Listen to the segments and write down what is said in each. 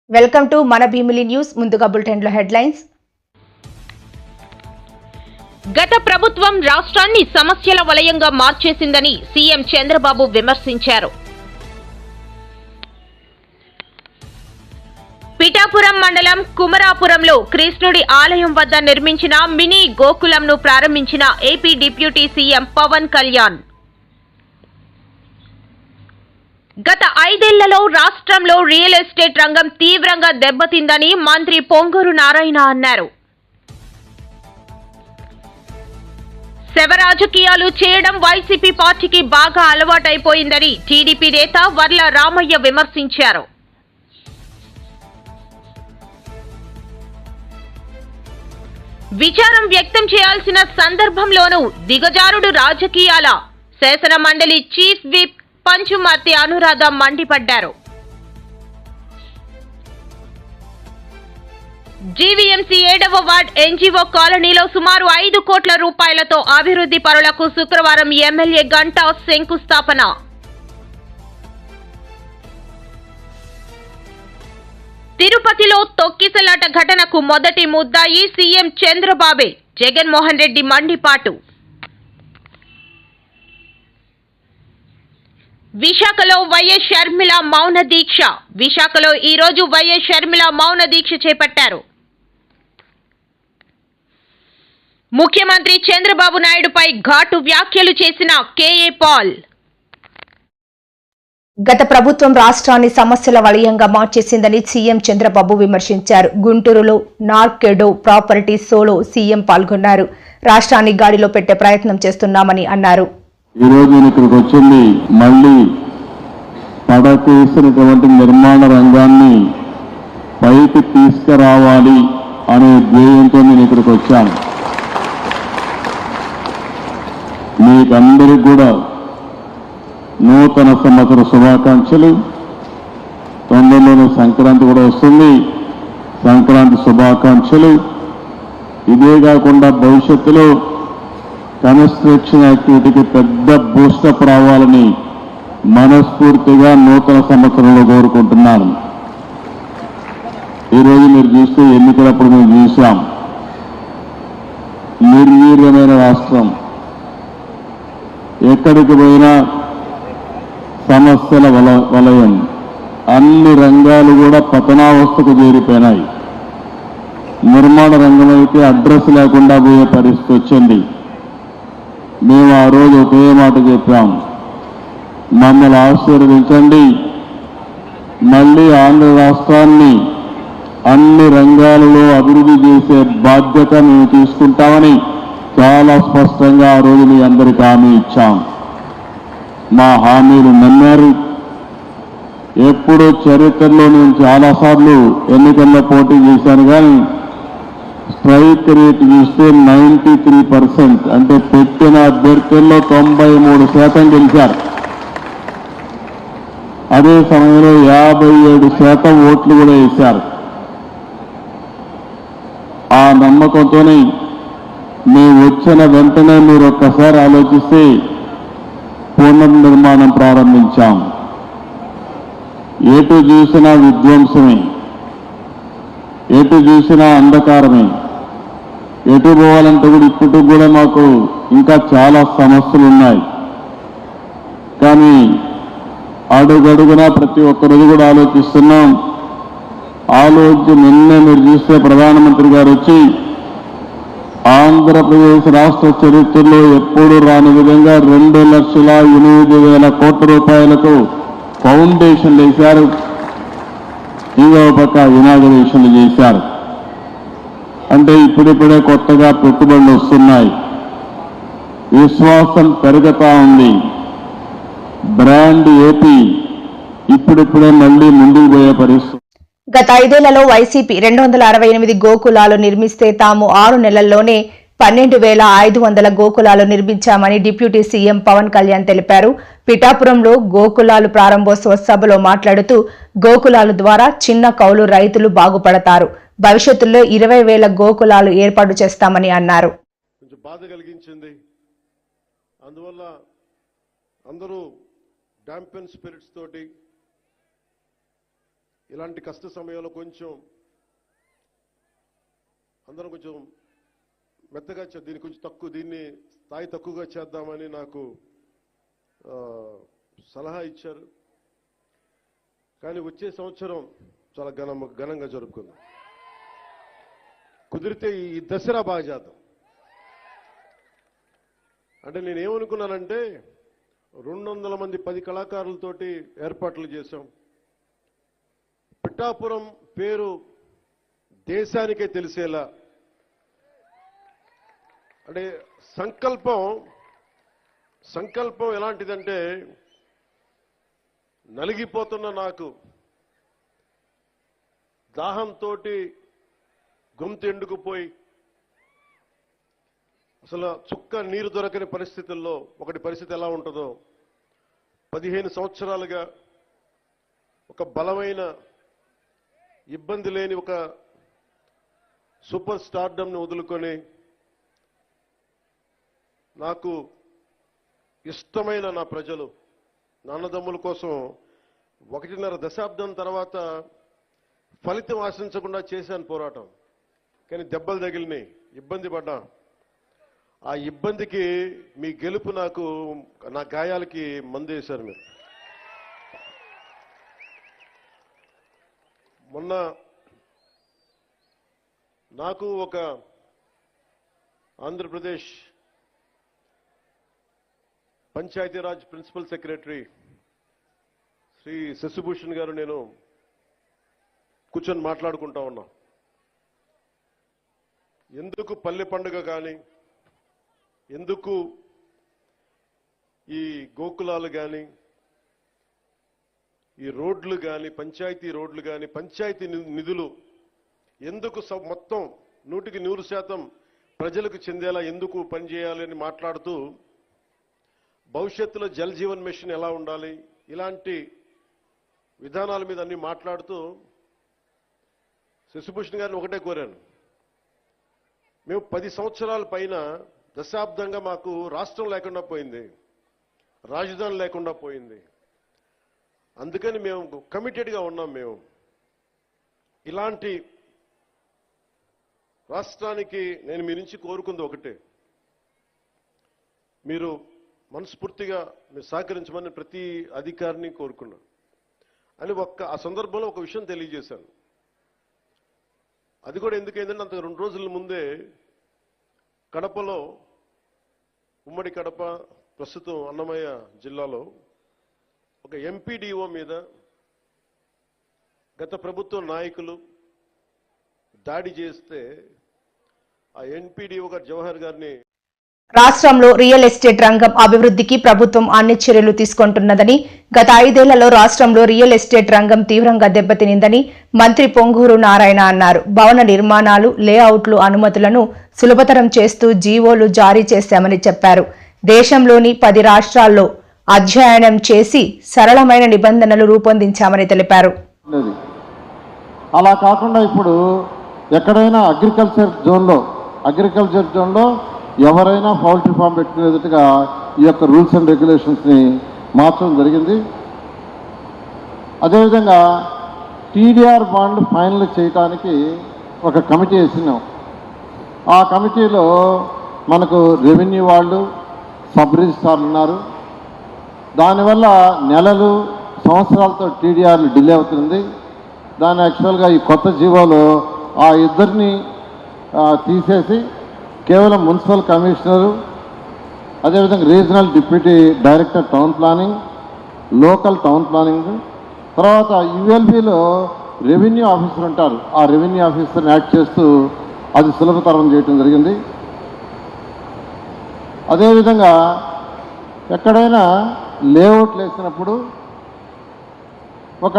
Welcome to మన Bheemili news. ముందుగా bulletin లో హెడ్లైన్స్. గత ప్రభుత్వం రాష్ట్రాన్ని సమస్యల వలయంగా మార్చేసిందని సీఎం చంద్రబాబు విమర్శించారు. పిఠాపురం మండలం కుమరాపురంలో కృష్ణుడి ఆలయం వద్ద నిర్మించిన మినీ గోకులంను ప్రారంభించిన AP deputy CM Pavan Kalyan. గత 5 ఏళ్లలో రాష్ట్రంలో రియల్ ఎస్టేట్ రంగం తీవ్రంగా దెబ్బతిందని మంత్రి పొంగూరు నారాయణ అన్నారు. శవ రాజకీయాలు చేయడం వైసీపీ పార్టీకి బాగా అలవాటైపోయిందని టీడీపీ నేత వర్ల రామయ్య విమర్శించారు. విచారం వ్యక్తం చేయాల్సిన సందర్భంలోనూ దిగజారుడు రాజకీయాల శాసన మండలి చీఫ్ విప్ పంచుమర్తి అనురాధ మండిపడ్డారు. జీవీఎంసీ 7వ వార్డ్ ఎన్జీఓ కాలనీలో సుమారు 5 కోట్ల రూపాయలతో అభివృద్ధి పనులకు శుక్రవారం ఎమ్మెల్యే గంటా శంకుస్థాపన. తిరుపతిలో తొక్కిసలాట ఘటనకు మొదటి ముద్దాయి సీఎం చంద్రబాబే. జగన్మోహన్ రెడ్డి మండిపాటు. విశాఖలో వైఎస్ షర్మిల మౌన దీక్ష. విశాఖలో ఈ రోజు వైఎస్ షర్మిల మౌన దీక్ష చేపట్టారు. ముఖ్యమంత్రి చంద్రబాబు నాయుడుపై ఘాటు వ్యాఖ్యలు చేసిన కేఏ పాల్. గత ప్రభుత్వం రాష్ట్రాన్ని సమస్యల వలయంగా మార్చేసిందని సీఎం చంద్రబాబు విమర్శించారు. గుంటూరులో నార్కెడో ప్రాపర్టీ షోలో సీఎం పాల్గొన్నారు. రాష్ట్రాన్ని గాడిలో పెట్టే ప్రయత్నం చేస్తున్నామని అన్నారు. ఈ రోజు ఇక్కడికి వచ్చింది మళ్ళీ పడకేసినటువంటి నిర్మాణ రంగాన్ని పైకి తీసుకురావాలి అనే ధ్యేయంతో నేను ఇక్కడికి వచ్చాను. మీకందరికీ కూడా నూతన సంవత్సర శుభాకాంక్షలు. తొందరలోనే సంక్రాంతి కూడా వస్తుంది. సంక్రాంతి శుభాకాంక్షలు. ఇదే కాకుండా భవిష్యత్తులో కన్స్ట్రక్షన్ యాక్టివిటీకి పెద్ద బూస్టప్ రావాలని మనస్ఫూర్తిగా నూతన సంవత్సరంలో కోరుకుంటున్నాను. ఈరోజు మీరు చూస్తే ఎన్నికలప్పుడు మేము చూసాం, నిర్వీర్యమైన రాష్ట్రం. ఎక్కడికి పోయినా సమస్యల వలయం. అన్ని రంగాలు కూడా పతనావస్థకు చేరిపోయినాయి. నిర్మాణ రంగం అయితే అడ్రస్ లేకుండా పోయే పరిస్థితి వచ్చింది. మేము ఆ రోజు ఒకే మాట చెప్పాం, మమ్మల్ని ఆశీర్వదించండి, మళ్ళీ ఆంధ్ర రాష్ట్రాన్ని అన్ని రంగాలలో అభివృద్ధి చేసే బాధ్యత మేము తీసుకుంటామని చాలా స్పష్టంగా ఆ రోజు మీ అందరికీ హామీ ఇచ్చాం. మా హామీలు నమ్మారు. ఎప్పుడూ చరిత్రలో నేను చాలాసార్లు ఎన్నికల్లో పోటీ చేశాను, కానీ స్ట్రైక్ రేట్ చూస్తే 93%, అంటే పెట్టిన అభ్యర్థుల్లో 93% గెలిచారు. అదే సమయంలో 57% ఓట్లు కూడా వేశారు. ఆ నమ్మకంతోనే మేము వచ్చిన వెంటనే మీరు ఒక్కసారి ఆలోచిస్తే పునర్నిర్మాణం ప్రారంభించాం. ఎటు చూసినా విధ్వంసమే, ఎటు చూసినా అంధకారమే. ఎటు పోవాలంటే కూడా ఇప్పటికి కూడా మాకు ఇంకా చాలా సమస్యలు ఉన్నాయి. కానీ అడుగడుగునా ప్రతి ఒక్కరోజు కూడా ఆలోచిస్తున్నాం. నిన్నే మీరు చూస్తే ప్రధానమంత్రి గారు వచ్చి ఆంధ్రప్రదేశ్ రాష్ట్ర చరిత్రలో ఎప్పుడూ రాని విధంగా 2,08,000 కోట్ల రూపాయలకు ఫౌండేషన్లు వేశారు. ఇంకో పక్క ఇనాగరేషన్లు చేశారు. అంటే ఇప్పుడిప్పుడే కొత్తగా పెట్టుబడులు వస్తున్నాయి. విశ్వాసం పెరుగుతా ఉంది. బ్రాండ్ ఏపీ ఇప్పుడిప్పుడే మళ్లీ ముందుకు పోయే పరిస్థితి. గత 5 ఏళ్లలో వైసీపీ 268 గోకులాలు నిర్మిస్తే తాము 6 నెలల్లోనే 12,500 గోకులాలు నిర్మించామని డిప్యూటీ సీఎం పవన్ కళ్యాణ్ తెలిపారు. పిఠాపురంలో గోకులాలు ప్రారంభోత్సవ సభలో మాట్లాడుతూ గోకులాలు ద్వారా చిన్న కౌలు రైతులు బాగుపడతారు. భవిష్యత్తులో 20,000 గోకులాలు ఏర్పాటు చేస్తామని అన్నారు. కొంచెం బాధ కలిగించింది. అందువల్ల అందరూ డాంపెన్ స్పిరిట్స్ తోటి ఇలాంటి కష్ట సమయంలో అందరం కొంచెం మెత్తగా దీన్ని కొంచెం దీన్ని స్థాయి తక్కువగా చేద్దామని నాకు సలహా ఇచ్చారు. కానీ వచ్చే సంవత్సరం చాలా ఘనంగా జరుపుకుందాం. కుదిరితే ఈ దసరా బాగా చేద్దాం. అంటే నేనేమనుకున్నానంటే 200 మంది 10 కళాకారులతోటి ఏర్పాట్లు చేశాం. పిఠాపురం పేరు దేశానికే తెలిసేలా, అంటే సంకల్పం ఎలాంటిదంటే, నలిగిపోతున్న నాకు దాహంతో గొంతు ఎండుకుపోయి అసలు చుక్క నీరు దొరకని పరిస్థితుల్లో పరిస్థితి ఎలా ఉంటుందో 15 సంవత్సరాలుగా ఒక బలమైన ఇబ్బంది లేని ఒక సూపర్ స్టార్డమ్ని వదులుకొని నాకు ఇష్టమైన నా ప్రజలు, నా అన్నదమ్ముల కోసం 1.5 దశాబ్దం తర్వాత ఫలితం ఆశించకుండా చేశాను పోరాటం. కానీ దెబ్బలు తగిలినాయి, ఇబ్బంది పడ్డా. ఆ ఇబ్బందికి మీ గెలుపు నా గాయాలకి మందేశారు మీరు. మొన్న నాకు ఒక ఆంధ్రప్రదేశ్ పంచాయతీరాజ్ ప్రిన్సిపల్ సెక్రటరీ శ్రీ శశిభూషణ్ గారు నేను కూర్చొని మాట్లాడుకుంటా ఉన్నాం. ఎందుకు పల్లె పండుగ కానీ, ఎందుకు ఈ గోకులాలు కానీ, ఈ రోడ్లు కానీ, పంచాయతీ రోడ్లు కానీ, పంచాయతీ నిధులు ఎందుకు మొత్తం 100% ప్రజలకు చెందేలా ఎందుకు పనిచేయాలని మాట్లాడుతూ, భవిష్యత్తులో జల్ జీవన్ మిషన్ ఎలా ఉండాలి, ఇలాంటి విధానాల మీద అన్ని మాట్లాడుతూ శశిభూషణ్ గారిని ఒకటే కోరాను. మేము 10 సంవత్సరాల పైన దశాబ్దంగా మాకు రాష్ట్రం లేకుండా పోయింది, రాజధాని లేకుండా పోయింది. అందుకని మేము కమిటెడ్గా ఉన్నాం. మేము ఇలాంటి రాష్ట్రానికి నేను మీ నుంచి కోరుకుంది ఒకటే, మీరు మనస్ఫూర్తిగా మీరు సహకరించమని ప్రతి అధికారిని కోరుకున్నా అని ఆ సందర్భంలో ఒక విషయం తెలియజేశాను. అది కూడా ఎందుకైందంటే, అంత 2 రోజుల ముందే కడపలో, ఉమ్మడి కడప ప్రస్తుతం అన్నమయ్య జిల్లాలో ఒక ఎంపీడీఓ మీద గత ప్రభుత్వ నాయకులు దాడి చేస్తే ఆ ఎంపీడీఓ గారు జవహర్ గారిని రాష్ట్రంలో రియల్ ఎస్టేట్ రంగం అభివృద్ధికి ప్రభుత్వం అన్ని చర్యలు తీసుకుంటున్నదని, గత 5 ఏళ్లలో రాష్ట్రంలో రియల్ ఎస్టేట్ రంగం తీవ్రంగా దెబ్బతినిందని మంత్రి పొంగూరు నారాయణ అన్నారు. భవన నిర్మాణాలు, లేఅవుట్లు అనుమతులను సులభతరం చేస్తూ జీవోలు జారీ చేశామని చెప్పారు. దేశంలోని 10 రాష్ట్రాల్లో అధ్యయనం చేసి సరళమైన నిబంధనలు రూపొందించామని తెలిపారు. అలా కాకుండా ఇప్పుడు ఎక్కడైనా అగ్రికల్చర్ జోన్లో ఎవరైనా పౌల్ట్రీ ఫామ్ పెట్టుకునేటట్టుగా ఈ యొక్క రూల్స్ అండ్ రెగ్యులేషన్స్ని మార్చడం జరిగింది. అదేవిధంగా టీడీఆర్ బాండ్ ఫైనల్ చేయడానికి ఒక కమిటీ వేసినాం. ఆ కమిటీలో మనకు రెవెన్యూ వాళ్ళు, సబ్ రిజిస్ట్రార్లు ఉన్నారు. దానివల్ల నెలలు, సంవత్సరాలతో టీడీఆర్లు డిలే అవుతుంది. దాని యాక్చువల్గా ఈ కొత్త జీవోలో ఆ ఇద్దరిని తీసేసి కేవలం మున్సిపల్ కమిషనరు, అదేవిధంగా regional deputy director town planning, local town planning, తర్వాత యుఎల్బిలో రెవెన్యూ ఆఫీసర్ ఉంటారు, ఆ రెవెన్యూ ఆఫీసర్ని యాడ్ చేస్తూ అది సులభతరం చేయడం జరిగింది. అదేవిధంగా ఎక్కడైనా లేఅవుట్లు వేసినప్పుడు ఒక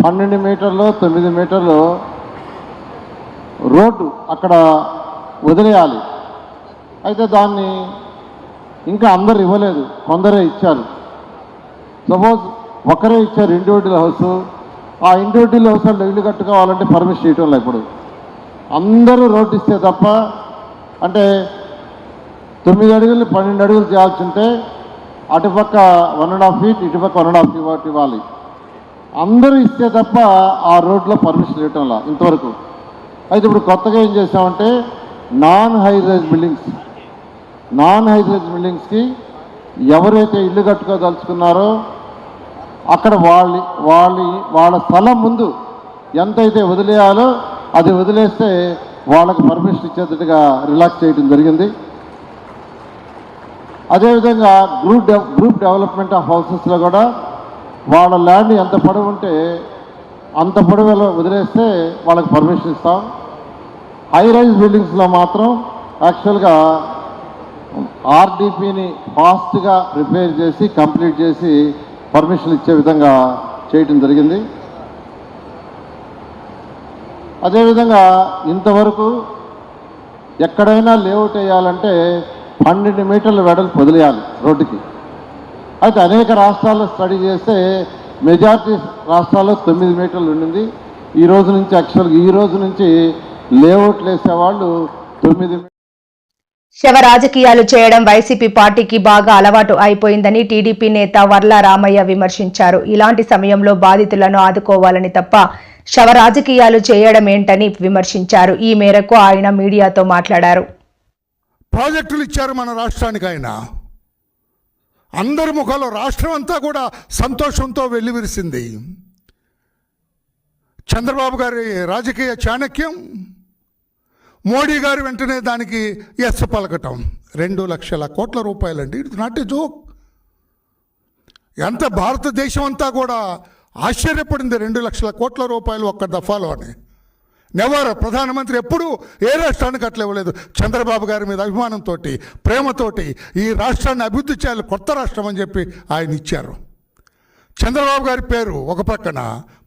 12 మీటర్లు 9 మీటర్లు రోడ్డు అక్కడ వదిలేయాలి. అయితే దాన్ని ఇంకా అందరు ఇవ్వలేదు, కొందరే ఇచ్చారు. సపోజ్ ఒకరే ఇచ్చారు ఇండివిజువల్ హౌస్, ఆ ఇండివిజువల్ హౌస్ వాళ్ళు ఇల్లు కట్టుకోవాలంటే పర్మిషన్ ఇవ్వటం లేదు. ఇప్పుడు అందరూ రోడ్డు ఇస్తే తప్ప, అంటే 9 అడుగులు 12 అడుగులు చేయాల్సి ఉంటే అటుపక్క 1.5 feet, ఇటుపక్క 1.5 feet ఇవ్వాలి. అందరూ ఇస్తే తప్ప ఆ రోడ్లో పర్మిషన్ ఇవ్వటంలా ఇంతవరకు. అయితే ఇప్పుడు కొత్తగా ఏం చేసామంటే నాన్ హై రైజ్ బిల్డింగ్స్కి ఎవరైతే ఇల్లు కట్టుకోదలుచుకున్నారో అక్కడ వాళ్ళ స్థలం ముందు ఎంతైతే వదిలేయాలో అది వదిలేస్తే వాళ్ళకి పర్మిషన్ ఇచ్చేటట్టుగా రిలాక్స్ చేయడం జరిగింది. అదేవిధంగా గ్రూప్ డెవలప్మెంట్ ఆఫ్ హౌసెస్లో కూడా వాళ్ళ ల్యాండ్ ఎంత పొడవు ఉంటే అంత పొడవులో వదిలేస్తే వాళ్ళకి పర్మిషన్ ఇస్తాం. హై రైజ్ బిల్డింగ్స్లో మాత్రం యాక్చువల్గా ఆర్డీపీని ఫాస్ట్గా ప్రిపేర్ చేసి కంప్లీట్ చేసి పర్మిషన్ ఇచ్చే విధంగా చేయటం జరిగింది. అదేవిధంగా ఇంతవరకు ఎక్కడైనా లేఅవుట్ వేయాలంటే 12 మీటర్ల వెడల్పు వదిలేయాలి రోడ్డుకి. అయితే అనేక రాష్ట్రాల్లో స్టడీ చేస్తే మెజారిటీ రాష్ట్రాల్లో 9 మీటర్లు ఉండింది. ఈ రోజు నుంచి లేఅవుట్లు వేసేవాళ్ళు 9 శవ రాజకీయాలు చేయడం వైసీపీ పార్టీకి బాగా అలవాటు అయిపోయిందని టీడీపీ నేత వర్ల రామయ్య విమర్శించారు. ఇలాంటి సమయంలో బాధితులను ఆదుకోవాలని తప్ప శవ రాజకీయాలు చేయడం ఏంటని విమర్శించారు. ఈ మేరకు ఆయన మీడియాతో మాట్లాడారు. ప్రాజెక్టులు ఇచ్చారు మన రాష్ట్రానికి. ఆయన అందరి ముఖంలో రాష్ట్రం అంతా కూడా సంతోషంతో వెల్లివిరిసింది. చంద్రబాబు గారి రాజకీయ చాణక్యం, మోడీ గారు వెంటనే దానికి ఎస్ పలకటం. 2 లక్షల కోట్ల రూపాయలండి. It's not a joke. ఎంత భారతదేశం అంతా కూడా ఆశ్చర్యపడింది 2 లక్షల కోట్ల రూపాయలు ఒక్క దఫాలో అని. నెవర్ ప్రధానమంత్రి ఎప్పుడూ ఏ రాష్ట్రానికి అట్లా ఇవ్వలేదు. చంద్రబాబు గారి మీద అభిమానంతో, ప్రేమతోటి ఈ రాష్ట్రాన్ని అభివృద్ధి చేయాలి, కొత్త రాష్ట్రం అని చెప్పి ఆయన ఇచ్చారు. చంద్రబాబు గారి పేరు ఒక పక్కన,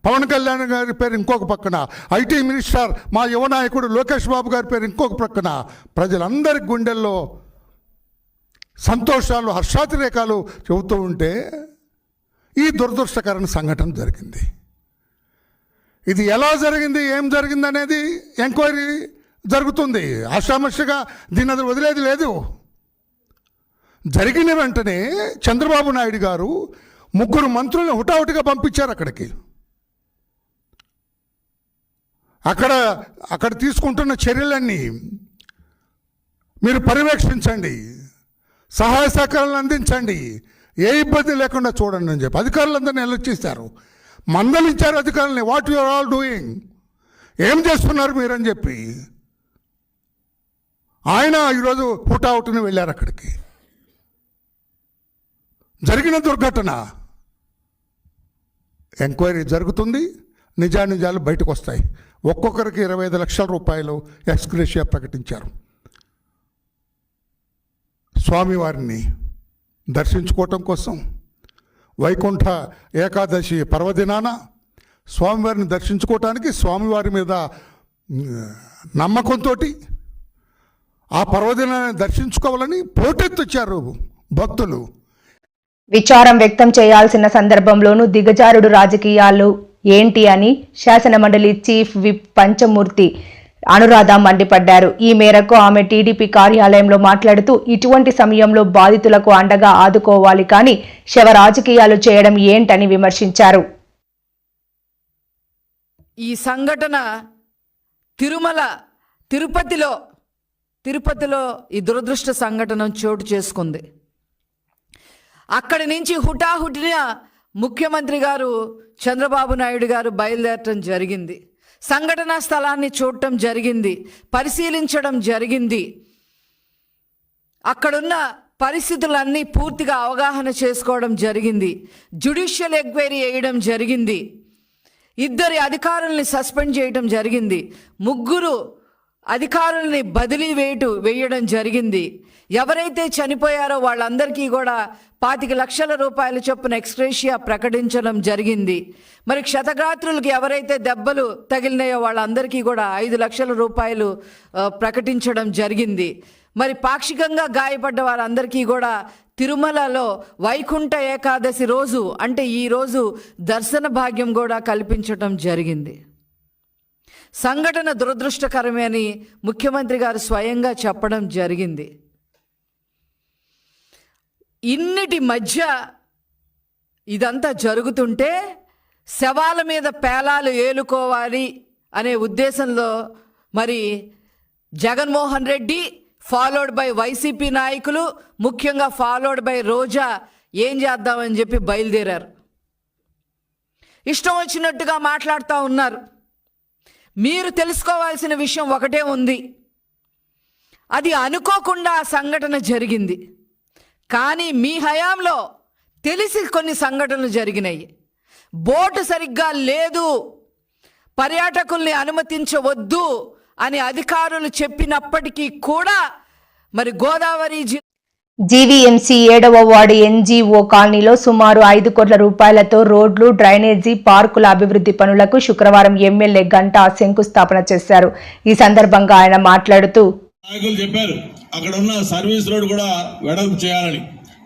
పవన్ కళ్యాణ్ గారి పేరు ఇంకొక పక్కన, ఐటీ మినిస్టర్ మా యువ నాయకుడు లోకేష్ బాబు గారి పేరు ఇంకొక పక్కన, ప్రజలందరి గుండెల్లో సంతోషాలు, హర్షాతిరేకాలు చెబుతూ ఉంటే ఈ దురదృష్టకరమైన సంఘటన జరిగింది. ఇది ఎలా జరిగింది, ఏం జరిగింది అనేది ఎంక్వైరీ జరుగుతుంది. ఆషామాషిగా దీన్ని అది వదిలేది లేదు. జరిగిన వెంటనే చంద్రబాబు నాయుడు గారు 3 మంత్రులను హుటాహుటిగా పంపించారు అక్కడికి. అక్కడ తీసుకుంటున్న చర్యలన్నీ మీరు పర్యవేక్షించండి, సహాయ సహకారాలను అందించండి, ఏ ఇబ్బంది లేకుండా చూడండి అని చెప్పి అధికారులందరినీ నిలదీశారు, మందలించారు అధికారులని. What you are all doing, ఏం చేస్తున్నారు మీరని చెప్పి ఆయన ఈరోజు హుటాహుటిని వెళ్ళారు అక్కడికి. జరిగిన దుర్ఘటన ఎంక్వైరీ జరుగుతుంది, నిజానిజాలు బయటకు వస్తాయి. ఒక్కొక్కరికి 25 లక్షల రూపాయలు ఎక్స్గ్రేషియా ప్రకటించారు. స్వామివారిని దర్శించుకోవటం కోసం వైకుంఠ ఏకాదశి పర్వదినాన స్వామివారిని దర్శించుకోవటానికి, స్వామివారి మీద నమ్మకంతో ఆ పర్వదినాన్ని దర్శించుకోవాలని పోటెత్తొచ్చారు భక్తులు. విచారం వ్యక్తం చేయాల్సిన సందర్భంలోనూ దిగజారుడు రాజకీయాలు ఏంటి అని శాసనమండలి చీఫ్ విప్ పంచమూర్తి అనురాధ మండిపడ్డారు. ఈ మేరకు ఆమె టీడీపీ కార్యాలయంలో మాట్లాడుతూ ఇటువంటి సమయంలో బాధితులకు అండగా ఆదుకోవాలి కానీ శవ రాజకీయాలు చేయడం ఏంటని విమర్శించారు. ఈ సంఘటన తిరుపతిలో ఈ దురదృష్ట సంఘటన చోటు చేసుకుంది. అక్కడి నుంచి హుటాహుటిన ముఖ్యమంత్రి గారు చంద్రబాబు నాయుడు గారు బయలుదేరటం జరిగింది. సంఘటనా స్థలాన్ని చూడటం జరిగింది, పరిశీలించడం జరిగింది. అక్కడున్న పరిస్థితులన్నీ పూర్తిగా అవగాహన చేసుకోవడం జరిగింది. జ్యుడిషియల్ ఎంక్వైరీ వేయడం జరిగింది. 2 అధికారుల్ని సస్పెండ్ చేయడం జరిగింది. 3 అధికారుల్ని బదిలీ వేయడం జరిగింది. ఎవరైతే చనిపోయారో వాళ్ళందరికీ కూడా 25 లక్షల రూపాయల చొప్పున ఎక్స్గ్రేషియా ప్రకటించడం జరిగింది. మరి క్షతగాత్రులకు ఎవరైతే దెబ్బలు తగిలినాయో వాళ్ళందరికీ కూడా 5 లక్షల రూపాయలు ప్రకటించడం జరిగింది. మరి పాక్షికంగా గాయపడ్డ వారందరికీ కూడా తిరుమలలో వైకుంఠ ఏకాదశి రోజు అంటే ఈరోజు దర్శన భాగ్యం కూడా కల్పించటం జరిగింది. సంఘటన దురదృష్టకరమే అని ముఖ్యమంత్రి గారు స్వయంగా చెప్పడం జరిగింది. ఇన్నిటి మధ్య ఇదంతా జరుగుతుంటే శవాల మీద పేలాలు ఏలుకోవాలి అనే ఉద్దేశంలో మరి Jaganmohan Reddy followed by YCP నాయకులు, ముఖ్యంగా ఫాలోడ్ బై రోజా ఏం చేద్దామని చెప్పి బయలుదేరారు. ఇష్టం వచ్చినట్టుగా మాట్లాడుతూ ఉన్నారు. మీరు తెలుసుకోవాల్సిన విషయం ఒకటే ఉంది, అది అనుకోకుండా ఆ సంఘటన జరిగింది. కానీ మీ హయాంలో తెలిసి కొన్ని సంఘటనలు జరిగినాయి. బోటు సరిగ్గా లేదు, పర్యాటకుల్ని అనుమతించవద్దు అని అధికారులు చెప్పినప్పటికీ కూడా మరి గోదావరి జీవీఎంసీ 7వ వార్డు ఎన్జీఓ కాలనీలో సుమారు 5 కోట్ల రూపాయలతో రోడ్లు, డ్రైనేజీ, పార్కుల అభివృద్ధి పనులకు శుక్రవారం ఎమ్మెల్యే గంటా శంకుస్థాపన చేశారు. ఈ సందర్భంగా ఆయన మాట్లాడుతూ నాయకులు చెప్పారు అక్కడ ఉన్న సర్వీస్ రోడ్ కూడా వెడల్పు చేయాలని.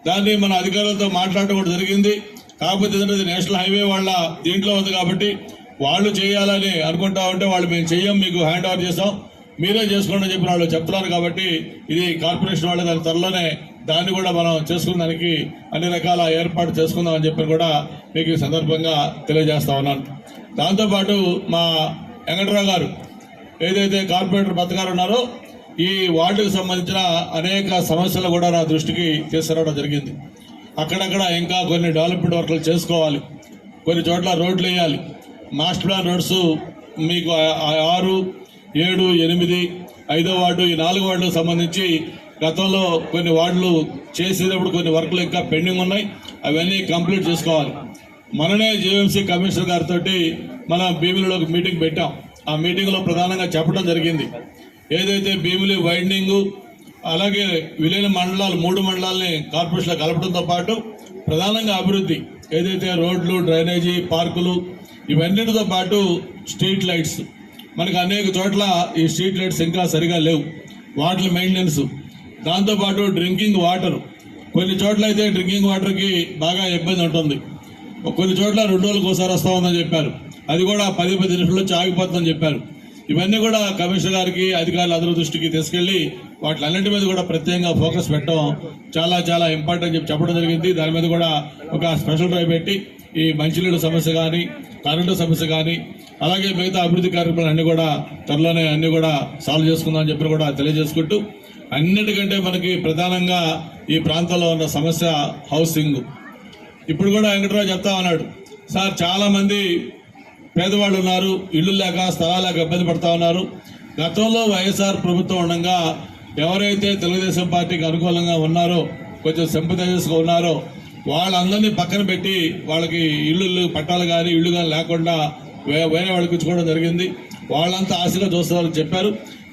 దాన్ని మన అధికారులతో మాట్లాడటం కూడా జరిగింది. కాకపోతే ఇది నేషనల్ హైవే వాళ్ళ దీంట్లో ఉంది కాబట్టి వాళ్ళు చేయాలని అనుకుంటా ఉంటే వాళ్ళు మేము చెయ్యం, మీకు హ్యాండ్ ఓవర్ చేస్తాం, మీరే చేసుకోండి అని చెప్పి వాళ్ళు చెప్తున్నారు. కాబట్టి ఇది కార్పొరేషన్ వాళ్ళు దాని త్వరలోనే దాన్ని కూడా మనం చేసుకున్నానికి అన్ని రకాల ఏర్పాటు చేసుకుందాం అని చెప్పి కూడా మీకు ఈ సందర్భంగా తెలియజేస్తా ఉన్నాను. దాంతోపాటు మా వెంకటరావు గారు ఏదైతే కార్పొరేటర్ బతగారు ఉన్నారో ఈ వార్డుకు సంబంధించిన అనేక సమస్యలు కూడా నా దృష్టికి తీసుకురావడం జరిగింది. అక్కడక్కడ ఇంకా కొన్ని డెవలప్మెంట్ వర్క్లు చేసుకోవాలి, కొన్ని చోట్ల రోడ్లు వేయాలి. మాస్టర్ ప్లాన్ రోడ్స్ మీకు 6, 7, 8, 5వ వార్డు ఈ 4 వార్డులకు సంబంధించి గతంలో కొన్ని వార్డులు చేసేటప్పుడు కొన్ని వర్క్లు ఇంకా పెండింగ్ ఉన్నాయి, అవన్నీ కంప్లీట్ చేసుకోవాలి. మననే జీవీఎంసీ కమిషనర్ గారితో మనం భీమిలిలో ఒక మీటింగ్ పెట్టాం. ఆ మీటింగ్లో ప్రధానంగా చెప్పడం జరిగింది ఏదైతే భీమిలి వైండింగు అలాగే విలీన మండలాలు 3 మండలాలని కార్పొరేషన్లో కలపడంతో పాటు ప్రధానంగా అభివృద్ధి ఏదైతే రోడ్లు, డ్రైనేజీ, పార్కులు ఇవన్నిటితో పాటు స్ట్రీట్ లైట్స్ మనకు అనేక చోట్ల ఈ స్ట్రీట్ లైట్స్ ఇంకా సరిగా లేవు, వాటి మెయింటెనెన్స్, దాంతోపాటు డ్రింకింగ్ వాటర్ కొన్ని చోట్ల అయితే డ్రింకింగ్ వాటర్కి బాగా ఇబ్బంది ఉంటుంది. కొన్ని చోట్ల 2 రోజులకు ఒకసారి వస్తూ ఉందని చెప్పారు, అది కూడా 10-15 నిమిషాల్లో ఆగిపోతుందని చెప్పారు. ఇవన్నీ కూడా కమిషనర్ గారికి అధికారుల అందరి దృష్టికి తీసుకెళ్లి వాటిలన్నింటి మీద కూడా ప్రత్యేకంగా ఫోకస్ పెట్టడం చాలా చాలా ఇంపార్టెంట్ చెప్పి చెప్పడం జరిగింది. దాని మీద కూడా ఒక స్పెషల్ డ్రైవ్ పెట్టి ఈ మంచినీళ్ళ సమస్య కానీ, కరెంటు సమస్య కానీ, అలాగే మిగతా అభివృద్ధి కార్యక్రమాలు అన్ని కూడా త్వరలోనే అన్ని కూడా సాల్వ్ చేసుకుందామని చెప్పి కూడా తెలియజేసుకుంటూ, అన్నిటికంటే మనకి ప్రధానంగా ఈ ప్రాంతంలో ఉన్న సమస్య హౌసింగ్. ఇప్పుడు కూడా వెంకటరావు చెప్తా ఉన్నాడు, సార్ చాలా మంది పేదవాళ్ళు ఉన్నారు, ఇళ్ళు లేక స్థలాలు లేక ఇబ్బంది పడతా ఉన్నారు. గతంలో వైఎస్ఆర్ ప్రభుత్వం ఉండగా ఎవరైతే తెలుగుదేశం పార్టీకి అనుకూలంగా ఉన్నారో, కొంచెం సింపథైజర్స్గా ఉన్నారో వాళ్ళందరినీ పక్కన పెట్టి వాళ్ళకి ఇళ్ళు పట్టాలు కానీ ఇళ్ళు కానీ లేకుండా వేరే వాళ్ళకి ఇచ్చుకోవడం జరిగింది. వాళ్ళంతా ఆశగా చూస్తారని చెప్పారు.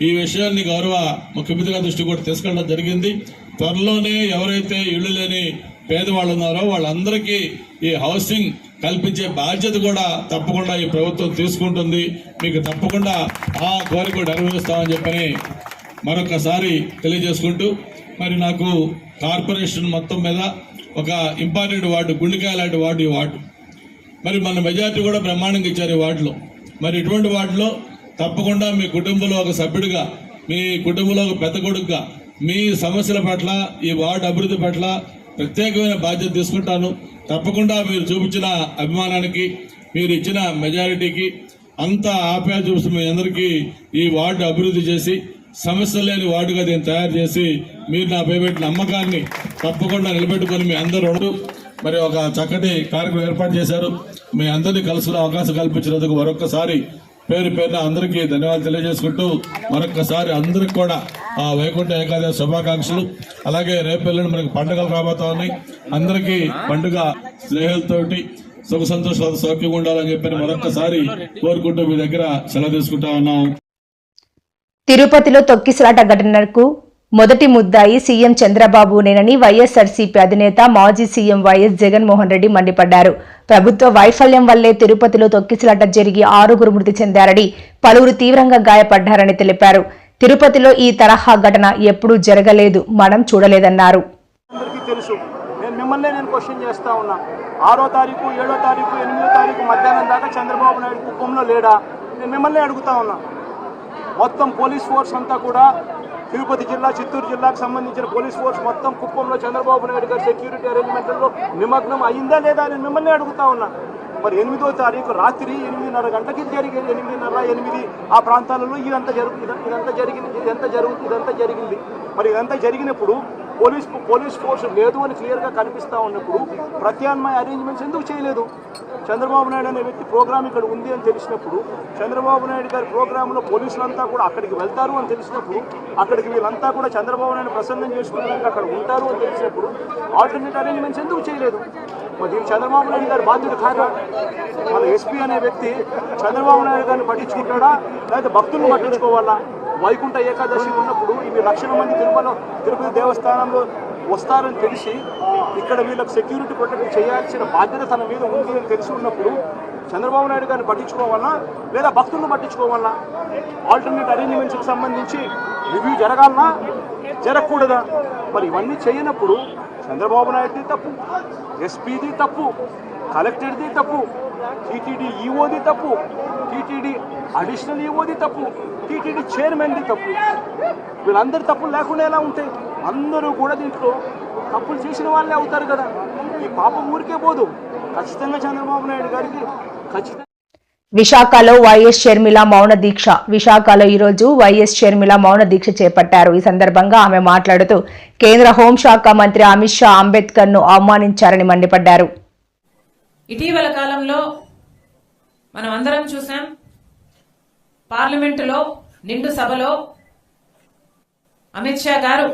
ఈ విషయాన్ని గౌరవ ముఖ్యమంత్రి గారి దృష్టికి కూడా తీసుకెళ్ళడం జరిగింది. త్వరలోనే ఎవరైతే ఇళ్ళు లేని పేదవాళ్ళు ఉన్నారో వాళ్ళందరికీ ఈ హౌసింగ్ కల్పించే బాధ్యత కూడా తప్పకుండా ఈ ప్రభుత్వం తీసుకుంటుంది. మీకు తప్పకుండా ఆ కోరిక నెరవేరుస్తామని చెప్పని మరొకసారి తెలియజేసుకుంటూ, మరి నాకు కార్పొరేషన్ మొత్తం మీద ఒక ఇంపార్టెంట్ వార్డు, గుండెకాయ లాంటి వార్డు ఈ వార్డు. మరి మన మెజార్టీ కూడా బ్రహ్మాండంగా ఇచ్చారు ఈ వార్డులో. మరి ఇటువంటి వార్డులో తప్పకుండా మీ కుటుంబంలో ఒక సభ్యుడిగా, మీ కుటుంబంలో ఒక పెద్ద కొడుకుగా మీ సమస్యల పట్ల, ఈ వార్డు అభివృద్ధి పట్ల ప్రత్యేకమైన బాధ్యత తీసుకుంటాను. తప్పకుండా మీరు చూపించిన అభిమానానికి, మీరు ఇచ్చిన మెజారిటీకి అంత ఆప్యాయత చూపిస్తూ మీ అందరికీ ఈ వార్డు అభివృద్ధి చేసి సమస్య లేని వార్డుగా దీన్ని తయారు చేసి మీరు నాపై పెట్టిన నమ్మకాన్ని తప్పకుండా నిలబెట్టుకొని మీ అందరూ మరి ఒక చక్కటి కార్యక్రమం ఏర్పాటు చేశారు. మీ అందరినీ కలుసుకునే అవకాశం కల్పించినందుకు మరొకసారి పేరు పేరున అందరికీ ధన్యవాదాలు తెలియజేసుకుంటూ, మరొకసారి అందరికి కూడా ఆ వైకుంఠ ఏకాదశి శుభాకాంక్షలు. అలాగే రేపెల్లుండి మనకి పండుగలు రాబోతా ఉన్నాయి. అందరికీ పండుగ స్నేహితులతోటి సుఖ సంతోషాలు సౌఖ్యంగా ఉండాలని చెప్పి మరొకసారి కోరుకుంటూ మీ దగ్గర సెలవు తీసుకుంటా ఉన్నాం. తిరుపతిలో తొక్కిసలాట ఘటనకు మొదటి ముద్దాయి సీఎం చంద్రబాబునేనని వైఎస్ఆర్సీపీ అధినేత మాజీ సీఎం వైఎస్ జగన్మోహన్ రెడ్డి మండిపడ్డారు. ప్రభుత్వ వైఫల్యం వల్లే తిరుపతిలో తొక్కిసలాట జరిగి 6గురు మృతి చెందారని, పలువురు తీవ్రంగా గాయపడ్డారని తెలిపారు. తిరుపతిలో ఈ తరహా ఘటన ఎప్పుడూ జరగలేదు, మనం చూడలేదన్నారు. అందరికీ తెలుసు. మిమ్మల్ని క్వశ్చన్ చేస్తా ఉన్నా. 6వ తారీఖు, 7వ తారీఖు, 8వ తారీఖు మధ్యాహ్నం దాకా చంద్రబాబు నాయుడు కుప్పంలో లేడా? నేను మిమ్మల్ని అడుగుతా ఉన్నా. మొత్తం పోలీస్ ఫోర్స్ అంతా కూడా తిరుపతి జిల్లా, చిత్తూరు జిల్లాకు సంబంధించిన పోలీస్ ఫోర్స్ మొత్తం కుప్పంలో చంద్రబాబు నాయుడు గారి సెక్యూరిటీ అరేంజ్మెంట్లలో నిమగ్నం అయిందా లేదా అని మిమ్మల్ని అడుగుతా ఉన్నా. మరి 8వ తారీఖు రాత్రి 8:30 గంటకి జరిగింది. 8:30, 8 ఆ ప్రాంతాలలో ఇదంతా జరిగింది. మరి ఇదంతా జరిగినప్పుడు పోలీస్ ఫోర్స్ లేదు అని క్లియర్గా కనిపిస్తూ ఉన్నప్పుడు ప్రత్యామ్నాయ అరేంజ్మెంట్స్ ఎందుకు చేయలేదు? చంద్రబాబు నాయుడు అనే వ్యక్తి ప్రోగ్రామ్ ఇక్కడ ఉంది అని తెలిసినప్పుడు, చంద్రబాబు నాయుడు గారి ప్రోగ్రాంలో పోలీసులంతా కూడా అక్కడికి వెళ్తారు అని తెలిసినప్పుడు, అక్కడికి వీళ్ళంతా కూడా చంద్రబాబు నాయుడు ప్రసన్నం చేసుకునేందుకు అక్కడ ఉంటారు అని తెలిసినప్పుడు ఆల్టర్నేట్ అరేంజ్మెంట్స్ ఎందుకు చేయలేదు? మరి దీనికి చంద్రబాబు నాయుడు గారి బాధ్యత కాదా? మన ఎస్పీ అనే వ్యక్తి చంద్రబాబు నాయుడు గారిని పట్టించుకుంటాడా, లేకపోతే భక్తులను పట్టించుకోవాలా? వైకుంఠ ఏకాదశి ఉన్నప్పుడు ఇవి లక్షల మంది తిరుపతి దేవస్థానంలో వస్తారని తెలిసి ఇక్కడ వీళ్ళకి సెక్యూరిటీ ప్రొటెక్ట్ చేయాల్సిన బాధ్యత తన మీద ఉంది అని తెలిసి ఉన్నప్పుడు చంద్రబాబు నాయుడు గారిని పట్టించుకోవాలా లేదా భక్తులను పట్టించుకోవాలా? ఆల్టర్నేట్ అరేంజ్మెంట్స్కి సంబంధించి రివ్యూ జరగాలనా, జరగకూడదా? మరి ఇవన్నీ చేయనప్పుడు చంద్రబాబు నాయుడుది తప్పు, ఎస్పీది తప్పు, కలెక్టర్ది తప్పు, టీటీడీ ఈఓది తప్పు, టీటీడీ అడిషనల్ ఈఓది తప్పు, టీటీడీ చైర్మన్ది తప్పు. వీళ్ళందరి తప్పులు లేకుండా ఎలా ఉంటాయి? అందరూ కూడా దీంట్లో తప్పులు చేసిన వాళ్ళే అవుతారు కదా. ఈ పాపం ఊరికే పోదు. ఖచ్చితంగా చంద్రబాబు నాయుడు గారికి ఖచ్చితంగా. విశాఖలో వైఎస్ షర్మిల మౌన దీక్ష. విశాఖలో ఈరోజు వైఎస్ షర్మిల మౌన దీక్ష చేపట్టారు. ఈ సందర్భంగా ఆమె మాట్లాడుతూ కేంద్ర హోంశాఖ మంత్రి అమిత్ షా అంబేద్కర్ ను అవమానించారని మండిపడ్డారు. ఇటీవల కాలంలో మనం అందరం చూసాం, పార్లమెంటులో నిండు సభలో అమిత్ షా గారు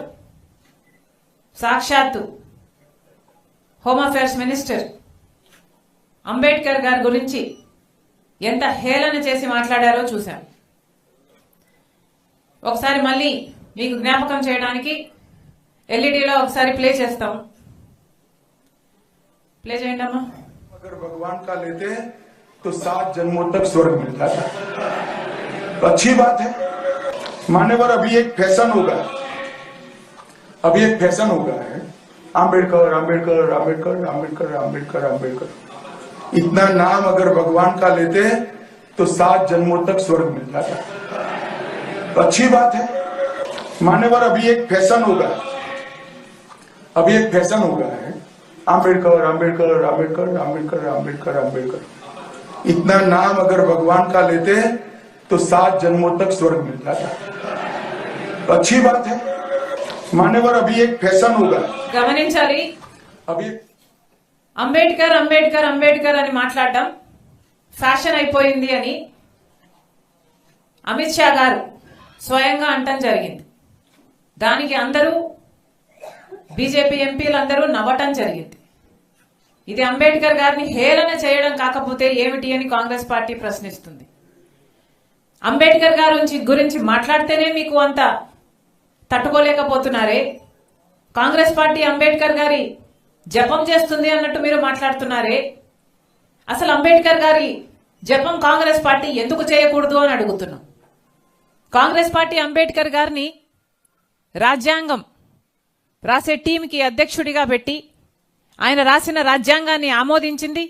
సాక్షాత్తు హోమ్ అఫేర్స్ మినిస్టర్ అంబేద్కర్ గారి గురించి ఎంత హేళన చేసి మాట్లాడారో చూశాం. ఒకసారి మళ్ళీ మీకు జ్ఞాపకం చేయడానికి ఎల్ఈడీలో ఒకసారి ప్లే చేస్తాం. प्ले చేయండి అమ్మా. अगर भगवान का लेते तो 7 जन्मों तक स्वर्ग मिलता था. तो अच्छी बात है. मान्यवर, अभी एक फैशन होगा, अभी एक फैशन होगा है आम्बेडकर आम्बेडकर आम्बेडकर आम्बेडकर आम्बेडकर आम्बेडकर. इतना नाम अगर भगवान का लेते तो 7 जन्मों तक स्वर्ग मिलता था. तो अच्छी बात है. मान्यवर, अभी एक फैशन होगा, अभी एक फैशन होगा है आम्बेडकर आम्बेडकर आम्बेडकर आम्बेडकर आम्बेडकर आम्बेडकर. इतना नाम अगर भगवान का लेते तो 7 जन्मों तक स्वर्ग मिलता था. तो अच्छी बात है. मान्यवर, अभी एक फैशन होगा. గమనించాలి, अभी అంబేద్కర్ అంబేద్కర్ అంబేద్కర్ అని మాట్లాడడం ఫ్యాషన్ అయిపోయింది అని అమిత్ షా గారు స్వయంగా అంటం జరిగింది. దానికి అందరూ బీజేపీ ఎంపీలందరూ నవ్వటం జరిగింది. ఇది అంబేద్కర్ గారిని హేళన చేయడం కాకపోతే ఏమిటి అని కాంగ్రెస్ పార్టీ ప్రశ్నిస్తుంది. అంబేద్కర్ గారి గురించి మాట్లాడితేనే మీకు అంత తట్టుకోలేకపోతున్నారే, కాంగ్రెస్ పార్టీ అంబేద్కర్ గారి జపం చేస్తుంది అన్నట్టు మీరు మాట్లాడుతున్నారే. అసలు అంబేద్కర్ గారి జపం కాంగ్రెస్ పార్టీ ఎందుకు చేయకూడదు అని అడుగుతున్నాం. కాంగ్రెస్ పార్టీ అంబేద్కర్ గారిని రాజ్యాంగం రాసే టీంకి అధ్యక్షుడిగా పెట్టి ఆయన రాసిన రాజ్యాంగాన్ని ఆమోదించింది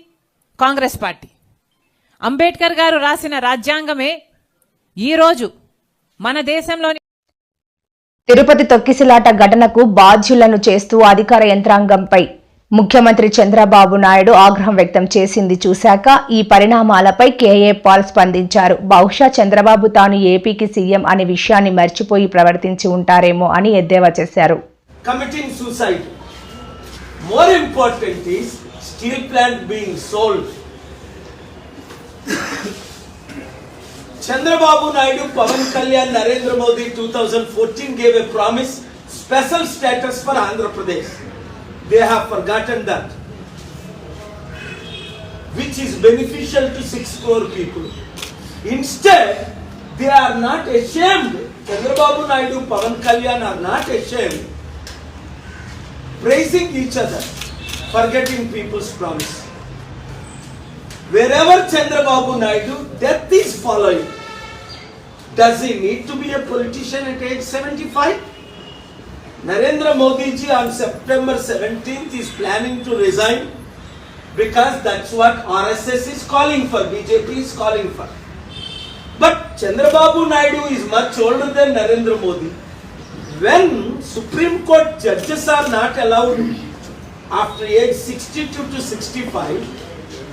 కాంగ్రెస్ పార్టీ. అంబేద్కర్ గారు రాసిన రాజ్యాంగమే ఈరోజు మన దేశంలోని తిరుపతి తొక్కిసలాట ఘటనకు బాధ్యులను చేస్తూ అధికార యంత్రాంగంపై ముఖ్యమంత్రి చంద్రబాబు నాయుడు ఆగ్రహం వ్యక్తం చేసింది చూశాక ఈ పరిణామాలపై కేఏ పాల్ స్పందించారు. బహుశా చంద్రబాబు తాను ఏపీకి సీఎం అనే విషయాన్ని మర్చిపోయి ప్రవర్తించి ఉంటారేమో అని ఎద్దేవా చేశారు. Committing suicide. More important is steel plant being sold. Chandrababu Naidu, Pavan Kalyan, Narendra Modi 2014 gave a promise, special status for Andhra Pradesh. They have forgotten that, which is beneficial to 6 crore people. Instead, they are not ashamed. Chandrababu Naidu, Pavan Kalyan are not ashamed, praising each other, forgetting people's promise. Wherever Chandrababu Naidu, death is following. Does he need to be a politician at age 75? Narendra Modi ji on September 17th is planning to resign because that's what RSS is calling for, BJP is calling for. But Chandrababu Naidu is much older than Narendra Modi. When Supreme Court judges are not allowed after age 62 to 65,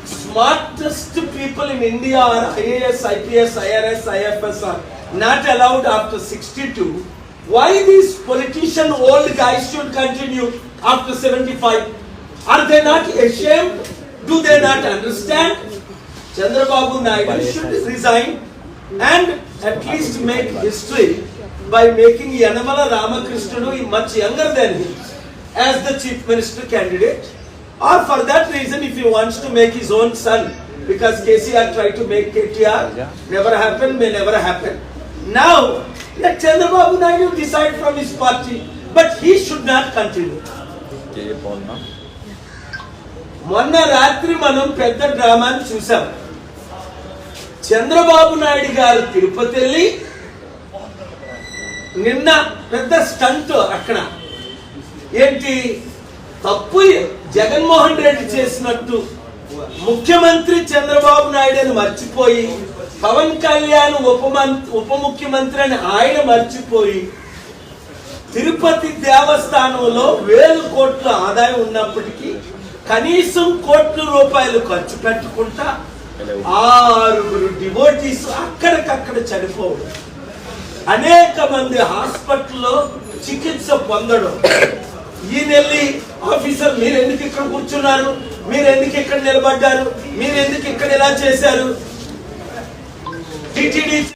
smartest people in India are IAS, IPS, IRS, IFS are not allowed after 62. Why these politician old guys should continue after 75? Are they not ashamed? Do they not understand? Chandrababu Naidu should resign and at least make history by making Yanamala Ramakrishnan much younger than him as the chief minister candidate. Or for that reason, if he wants to make his own son, because KCR tried to make KTR, never happened, may never happen. Now, let Chandrababu Naidu decide from his party, but he should not continue. మొన్న రాత్రి మనం పెద్ద డ్రామాని చూసాం. చంద్రబాబు నాయుడు గారు తిరుపతి వెళ్ళి నిన్న పెద్ద stunt అక్కడ ఏంటి తప్పు జగన్మోహన్ రెడ్డి చేసినట్టు ముఖ్యమంత్రి చంద్రబాబు నాయుడుని మర్చిపోయి పవన్ కళ్యాణ్ ఉప ముఖ్యమంత్రి అని ఆయన మర్చిపోయి తిరుపతి దేవస్థానంలో 1000 కోట్ల ఆదాయం ఉన్నప్పటికీ కనీసం కోట్ల రూపాయలు ఖర్చు పెట్టుకుంటా 6 డివోటీస్ అక్కడికక్కడ చనిపోవడం, అనేక మంది హాస్పిటల్లో చికిత్స పొందడం. ఈయనెళ్ళి ఆఫీసర్ మీరు ఎందుకు ఇక్కడ కూర్చున్నారు, మీరు ఎందుకు ఇక్కడ నిలబడ్డారు, మీరు ఎందుకు ఇక్కడ ఇలా చేశారు, టిటిడి